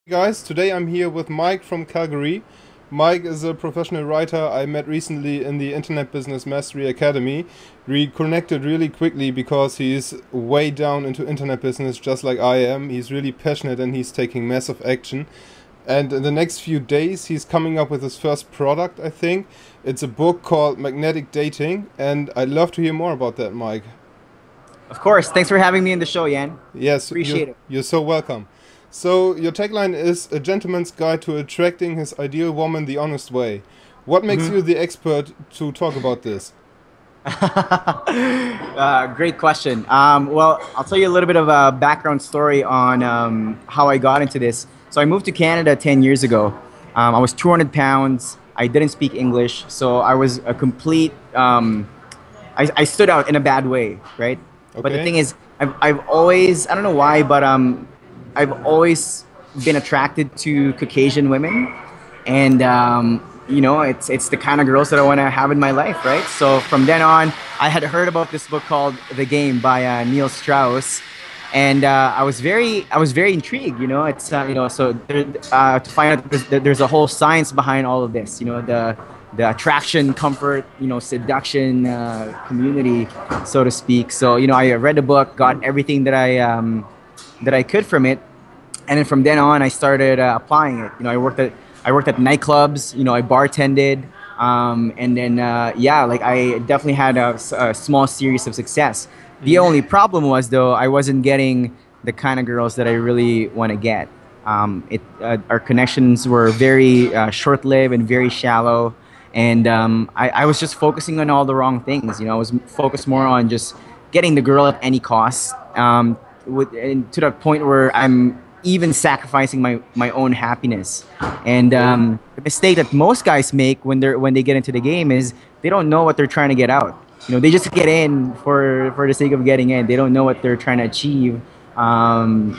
Guys, today I'm here with Myke from Calgary. Myke is a professional writer I met recently in the Internet Business Mastery Academy. We connected really quickly because he's way down into internet business just like I am. He's really passionate and he's taking massive action. And in the next few days he's coming up with his first product, I think. It's a book called Magnetic Dating, and I'd love to hear more about that, Myke. Of course. Thanks for having me in the show, Yan. Yes, Appreciate it. you're so welcome. So, your tagline is A Gentleman's Guide to Attracting His Ideal Woman the Honest Way. What makes you the expert to talk about this? Great question. Well, I'll tell you a little bit of a background story on how I got into this. So I moved to Canada 10 years ago. I was 200 pounds. I didn't speak English. So I was a complete... I stood out in a bad way, right? Okay. But the thing is, I've always... I don't know why, but... I've always been attracted to Caucasian women, and you know, it's the kind of girls that I want to have in my life, right? So from then on, I had heard about this book called The Game by Neil Strauss, and I was very intrigued. You know, it's you know, so there, to find out there's a whole science behind all of this. You know, the attraction, comfort, you know, seduction community, so to speak. So you know, I read the book, got everything that I could from it, and then from then on I started applying it. You know, I worked at nightclubs. You know, I bartended, and then yeah, like I definitely had a small series of success. The only problem was though I wasn't getting the kind of girls that I really want to get. Our connections were very short-lived and very shallow, and I was just focusing on all the wrong things. You know, I was focused more on just getting the girl at any cost. And to the point where I'm even sacrificing my own happiness. And the mistake that most guys make when they get into the game is they don't know what they're trying to get out. You know, they just get in for the sake of getting in. They don't know what they're trying to achieve from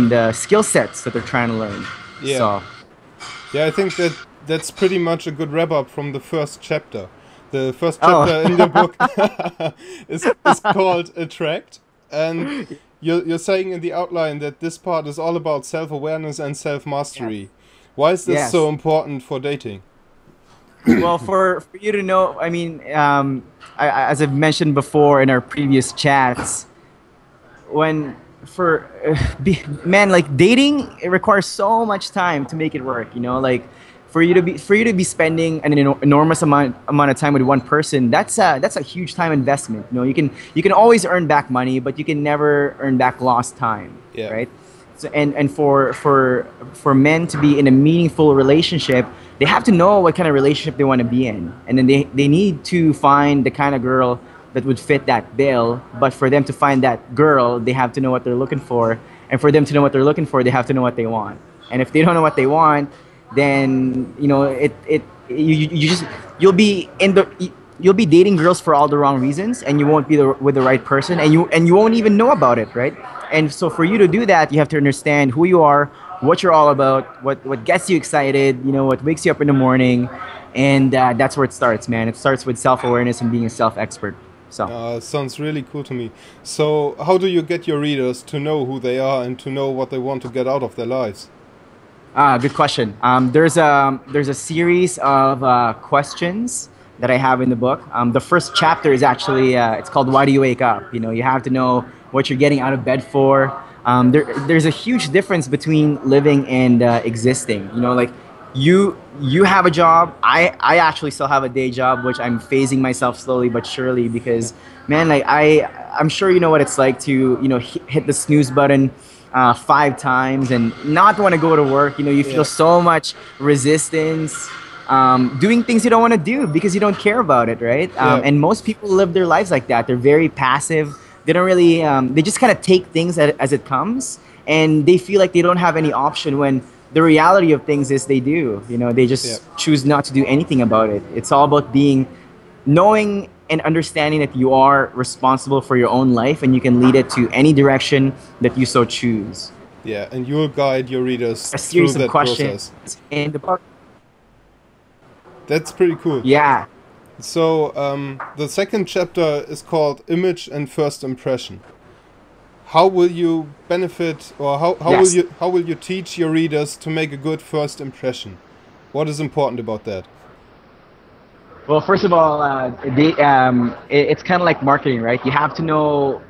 the skill sets that they're trying to learn. Yeah. So. Yeah, I think that's pretty much a good wrap up from the first chapter. The first chapter in the book is called Attract. And you're saying in the outline that this part is all about self-awareness and self-mastery. Yes. Why is this Yes. so important for dating? Well, for you to know, I mean, as I've mentioned before in our previous chats, man, like dating, it requires so much time to make it work. You know, like for you to be spending an enormous amount of time with one person, that's a huge time investment. You know, you can always earn back money, but you can never earn back lost time. Yeah. Right. So, and for men to be in a meaningful relationship, they have to know what kind of relationship they want to be in, and then they need to find the kind of girl that would fit that bill. But for them to find that girl, they have to know what they're looking for, and for them to know what they're looking for, they have to know what they want. And if they don't know what they want, then you know you'll be dating girls for all the wrong reasons, and you won't be with the right person, and you won't even know about it, right? And so for you to do that, you have to understand who you are, what you're all about, what gets you excited, you know, what wakes you up in the morning, and that's where it starts, man. It starts with self-awareness and being a self-expert. So Sounds really cool to me. So how do you get your readers to know who they are and to know what they want to get out of their lives? Good question. There's a series of questions that I have in the book. The first chapter is actually it's called "Why Do You Wake Up?" You know, you have to know what you're getting out of bed for. There's a huge difference between living and existing. You know, like you have a job. I actually still have a day job, which I'm phasing myself slowly but surely, because man, like I'm sure you know what it's like to, you know, hit the snooze button 5 times and not want to go to work. You know, you feel so much resistance doing things you don't want to do because you don't care about it, right? And most people live their lives like that. They're very passive. They don't really, they just kind of take things as it comes, and they feel like they don't have any option when the reality of things is they do. You know, they just choose not to do anything about it. It's all about knowing and understanding that you are responsible for your own life, and you can lead it to any direction that you so choose. Yeah, and you'll guide your readers a series through of that questions process. in the book. That's pretty cool. Yeah. So the second chapter is called Image and First Impression. how will you benefit, or Yes. how will you teach your readers to make a good first impression? What is important about that? Well, first of all, it's kind of like marketing, right? You have to know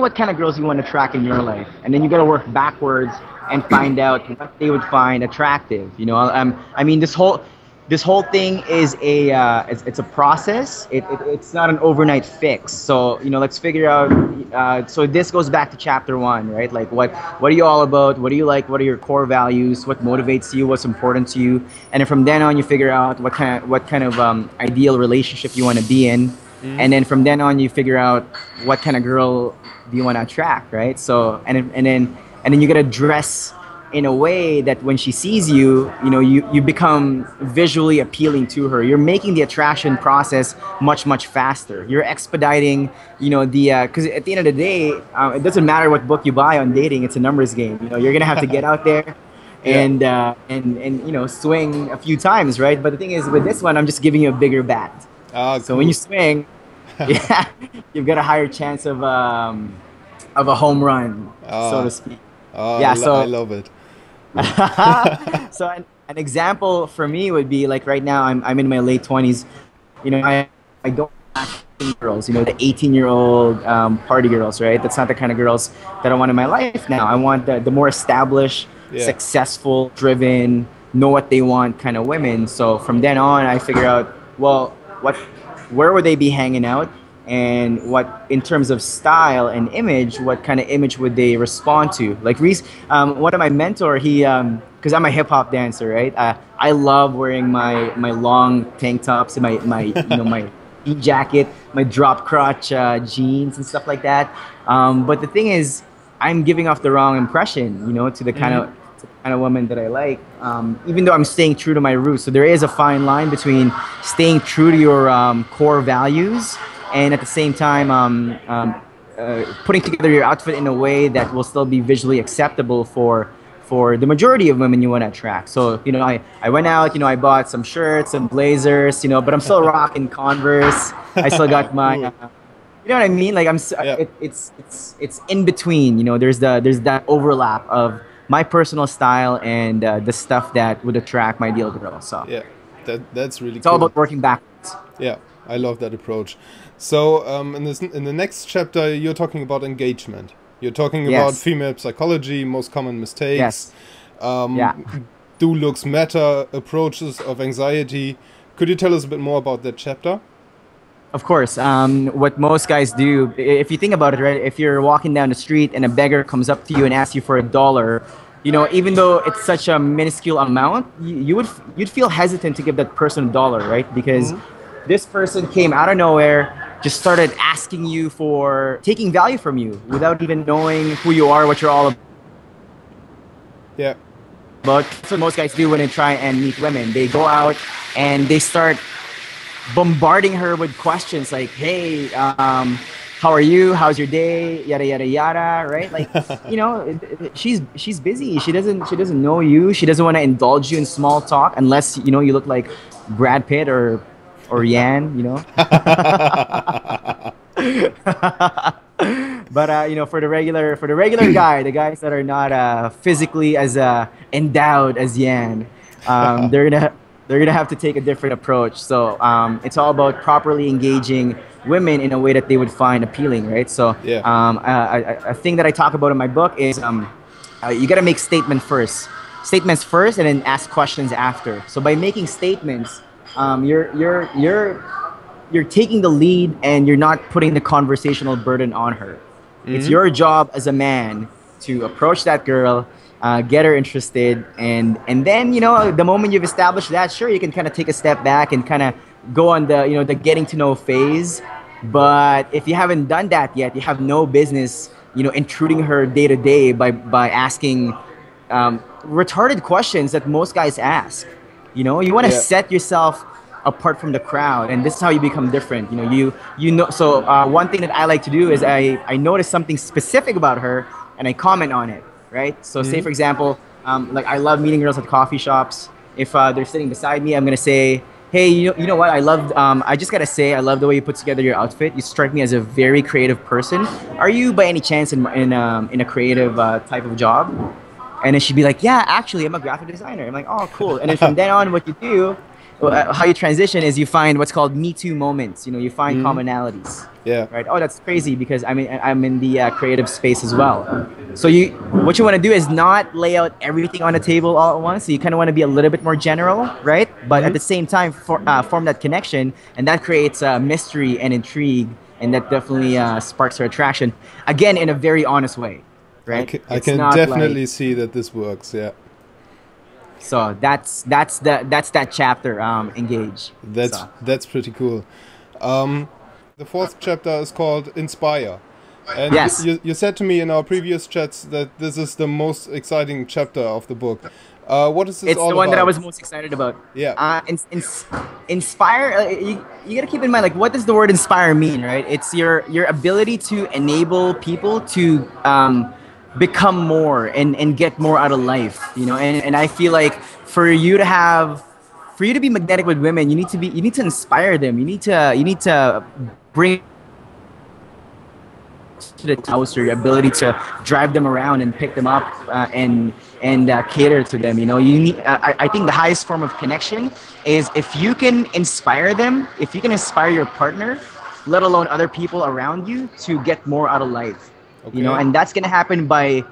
what kind of girls you want to attract in your life, and then you got to work backwards and find out what they would find attractive. I mean, this whole thing is it's a process. It's not an overnight fix. So let's figure out. So this goes back to chapter one, right? Like what are you all about? What do you like? What are your core values? What motivates you? What's important to you? And then from then on, you figure out what kind of ideal relationship you want to be in. And then from then on, you figure out what kind of girl do you want to attract, right? So and then you gotta dress in a way that when she sees you, you become visually appealing to her. You're making the attraction process much faster. You're expediting, because at the end of the day, it doesn't matter what book you buy on dating. It's a numbers game. You're gonna have to get out there and swing a few times, right? But the thing is, with this one, I'm just giving you a bigger bat. So Cool. when you swing, yeah, you've got a higher chance of a home run, so to speak. Yeah, so I love it. so an example for me would be like right now I'm in my late 20s. I don't like girls, the 18-year-old party girls, right? That's not the kind of girls that I want in my life now. I want the more established, successful, driven, know what they want kind of women. So from then on, I figure out, well, where would they be hanging out? And what, in terms of style and image, what kind of image would they respond to? Like one of my mentor, because I'm a hip hop dancer, right? I love wearing my long tank tops and my jean jacket, my drop crotch jeans and stuff like that. But the thing is, I'm giving off the wrong impression, to the kind of woman that I like, even though I'm staying true to my roots. So there is a fine line between staying true to your core values and at the same time putting together your outfit in a way that will still be visually acceptable for the majority of women you want to attract. So I went out, I bought some shirts, some blazers, but I'm still rocking Converse. I still got my you know what I mean? Like it's in between. There's that overlap of my personal style and the stuff that would attract my ideal girl. So yeah, that's really it's all about working backwards. Yeah, I love that approach. So in the next chapter, you're talking about engagement. You're talking about female psychology, most common mistakes. Do looks matter? Approaches of anxiety. Could you tell us a bit more about that chapter? Of course. What most guys do, if you think about it, right? If you're walking down the street and a beggar comes up to you and asks you for $1, even though it's such a minuscule amount, you'd feel hesitant to give that person $1, right? Because this person came out of nowhere, just started asking you for taking value from you without even knowing who you are, what you're all about. Yeah. But that's what most guys do when they try and meet women. They go out and they start bombarding her with questions like, hey, how are you? How's your day? Yada, yada, yada, right? Like, she's busy. She doesn't know you. She doesn't want to indulge you in small talk unless, you look like Brad Pitt or Yan, But for the regular guy, the guys that are not physically as endowed as Yan, they're gonna have to take a different approach. So it's all about properly engaging women in a way that they would find appealing, right? So a thing that I talk about in my book is you gotta make statements first, and then ask questions after. So by making statements, you're taking the lead and you're not putting the conversational burden on her. It's your job as a man to approach that girl, get her interested, and then the moment you've established that, sure, you can kind of take a step back and kind of go on the the getting to know phase. But if you haven't done that yet, you have no business intruding her day to day by asking retarded questions that most guys ask. You want to set yourself apart from the crowd, and this is how you become different. So one thing that I like to do is I notice something specific about her and I comment on it, right? So say for example, like I love meeting girls at coffee shops. If they're sitting beside me, I'm gonna say, Hey, you know what? I loved. I just gotta say, I love the way you put together your outfit. You strike me as a very creative person. Are you, by any chance, in a creative type of job? And then she'd be like, yeah, actually, I'm a graphic designer. I'm like, oh, cool. And then from then on, what you do, how you transition is you find what's called Me Too moments. You know, you find Hmm. commonalities, Yeah. right? Oh, that's crazy because I'm in the creative space as well. So what you want to do is not lay out everything on the table all at once. So you kind of want to be a little bit more general, right? But at Hmm. the same time, form that connection, and that creates mystery and intrigue, and that definitely sparks her attraction. Again, in a very honest way, right? I It's can not like definitely see that this works. Yeah. so that's that chapter. Engage. So That's pretty cool. The fourth chapter is called Inspire. And yes, you said to me in our previous chats that this is the most exciting chapter of the book. What is this it's the all one that I about? was most excited about. Yeah. Inspire. You gotta keep in mind, like, what does the word inspire mean, right? It's your ability to enable people to become more and get more out of life. You know, and I feel like for you to be magnetic with women, you need to inspire them. You need to bring to the house or your ability to drive them around and pick them up and cater to them. You know, you need. I think the highest form of connection is if you can inspire them, if you can inspire your partner, let alone other people around you, to get more out of life. You know, Okay. and that's gonna happen by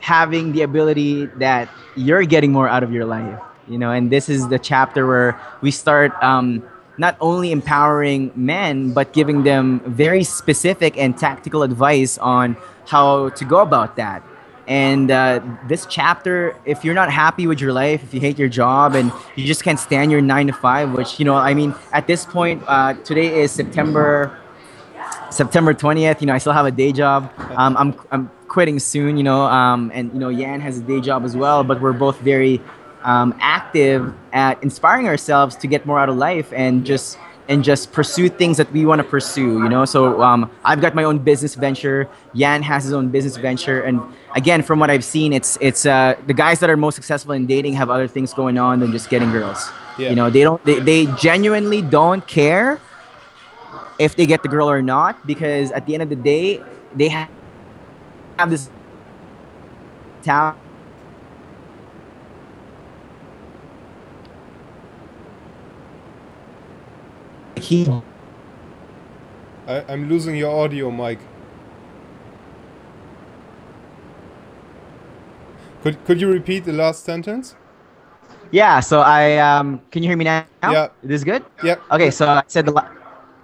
having the ability that you're getting more out of your life. You know, and this is the chapter where we start not only empowering men but giving them very specific and tactical advice on how to go about that. And this chapter, if you're not happy with your life, if you hate your job and you just can't stand your 9 to 5, which, you know, I mean, at this point, today is September 20th. You know, I still have a day job. I'm quitting soon. You know, and you know, Yan has a day job as well. But we're both very active at inspiring ourselves to get more out of life Yeah. and just pursue things that we want to pursue. You know, so I've got my own business venture. Yan has his own business venture, and again, from what I've seen, it's the guys that are most successful in dating have other things going on than just getting girls. Yeah. You know, they genuinely don't care if they get the girl or not, because at the end of the day, they have this talent. He I'm losing your audio, Mike. Could you repeat the last sentence? Yeah, so I can you hear me now? Yeah. Is this good? Yeah. Okay, Good. so I said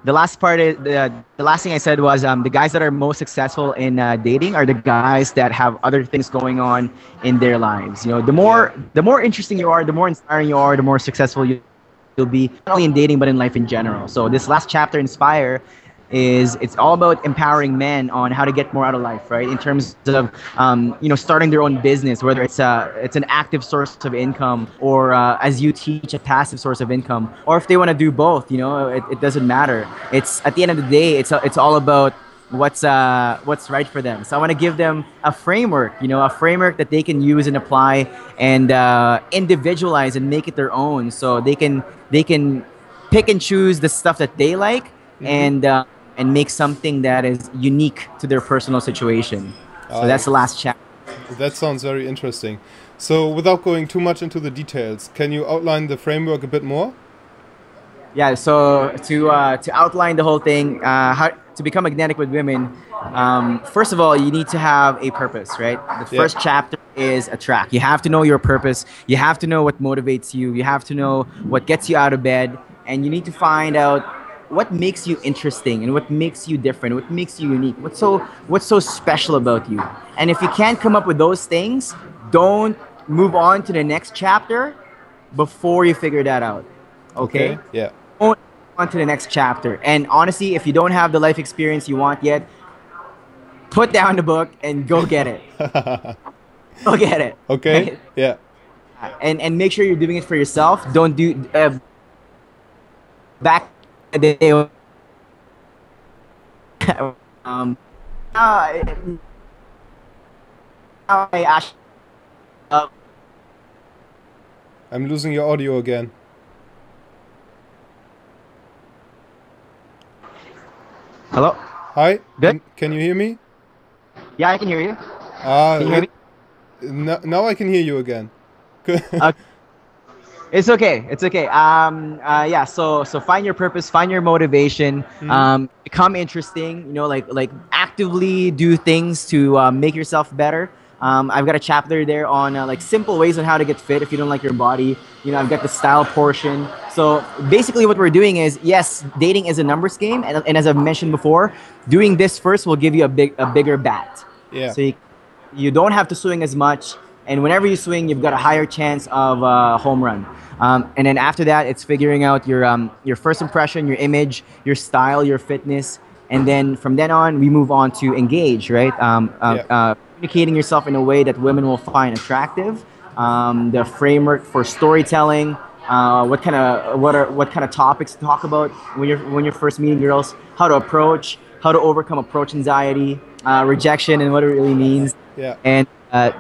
the last part is the last thing I said was the guys that are most successful in dating are the guys that have other things going on in their lives. You know, Yeah. the more interesting you are, the more inspiring you are, the more successful you'll be, not only in dating but in life in general. So this last chapter, Inspire, is it's all about empowering men on how to get more out of life, right? In terms of you know, starting their own business, whether it's an active source of income or as you teach, a passive source of income, or if they want to do both. You know, it doesn't matter. It's at the end of the day, it's all about what's right for them. So I want to give them a framework, you know, a framework that they can use and apply and individualize and make it their own, so they can pick and choose the stuff that they like Mm-hmm. and make something that is unique to their personal situation. So Uh, that's the last chapter. that sounds very interesting. So, without going too much into the details, can you outline the framework a bit more? Yeah. So to outline the whole thing, how to become magnetic with women. First of all, you need to have a purpose, right? The Yeah. first chapter is a track. You have to know your purpose. You have to know what motivates you. You have to know what gets you out of bed, and you need to find out what makes you interesting and what makes you different, what makes you unique, what's so special about you. And if you can't come up with those things, don't move on to the next chapter before you figure that out. Okay? Okay. Yeah. On to the next chapter. And honestly, if you don't have the life experience you want yet, put down the book and go get it. Go get it. Okay. Right? Yeah. And make sure you're doing it for yourself. Don't do back in the day. um, now, now I actually I'm losing your audio again. Hello? Hi, Good? can you hear me? Yeah, I can hear you. Ah, Can you hear me? now I can hear you again. Good. Uh, it's okay. It's okay. Yeah. So find your purpose, find your motivation. Mhm. Become interesting. You know, like actively do things to make yourself better. I've got a chapter there on like simple ways on how to get fit if you don't like your body. You know, I've got the style portion. So basically, what we're doing is yes, dating is a numbers game, and as I've mentioned before, doing this first will give you a bigger bat. Yeah. So you don't have to swing as much, and whenever you swing, you've got a higher chance of home run. And then after that, it's figuring out your first impression, your image, your style, your fitness, and then from then on, we move on to engage, right? Yeah. Communicating yourself in a way that women will find attractive. The framework for storytelling. What kind of topics to talk about when you're first meeting girls? How to approach, how to overcome approach anxiety, rejection, and what it really means. Yeah. And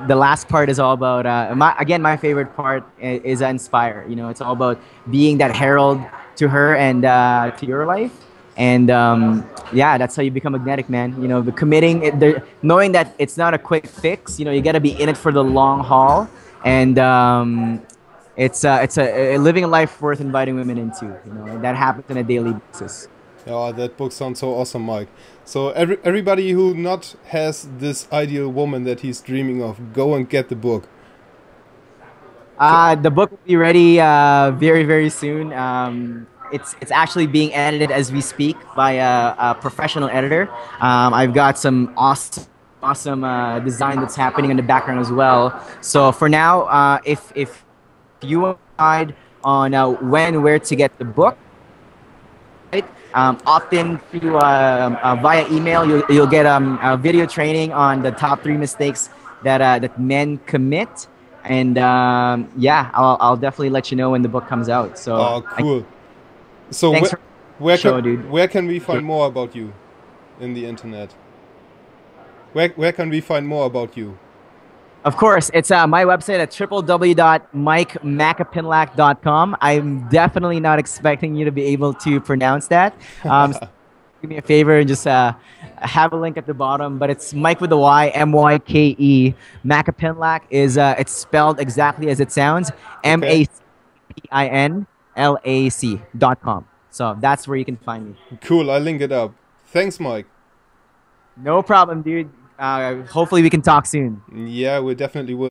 the last part is all about my favorite part is inspire. You know, it's all about being that herald to her and to your life. And yeah, that's how you become magnetic, man. You know, the committing, knowing that it's not a quick fix. You know, you got to be in it for the long haul. And it's a living a life worth inviting women into. You know, and that happens on a daily basis. Oh, that book sounds so awesome, Mike. So everybody who not has this ideal woman that he's dreaming of, go and get the book. The book will be ready very, very soon. It's actually being edited as we speak by a professional editor. I've got some awesome design that's happening in the background as well. So for now, if you want to decide on when and where to get the book, right? Opt in to via email. You'll get a video training on the top 3 mistakes that men commit, and yeah, I'll definitely let you know when the book comes out. So Oh, cool. So thanks for the show, dude. where can we find more about you in the internet? Where can we find more about you? Of course, it's my website at www.mykemacapinlac.com. I'm definitely not expecting you to be able to pronounce that. So do me a favor and just have a link at the bottom. But it's Myke with a Y, Myke. Macapinlac is it's spelled exactly as it sounds, Okay. MACPINLAC.com. So that's where you can find me. Cool. I link it up. Thanks, Mike. No problem, dude. Hopefully we can talk soon. Yeah, we definitely will.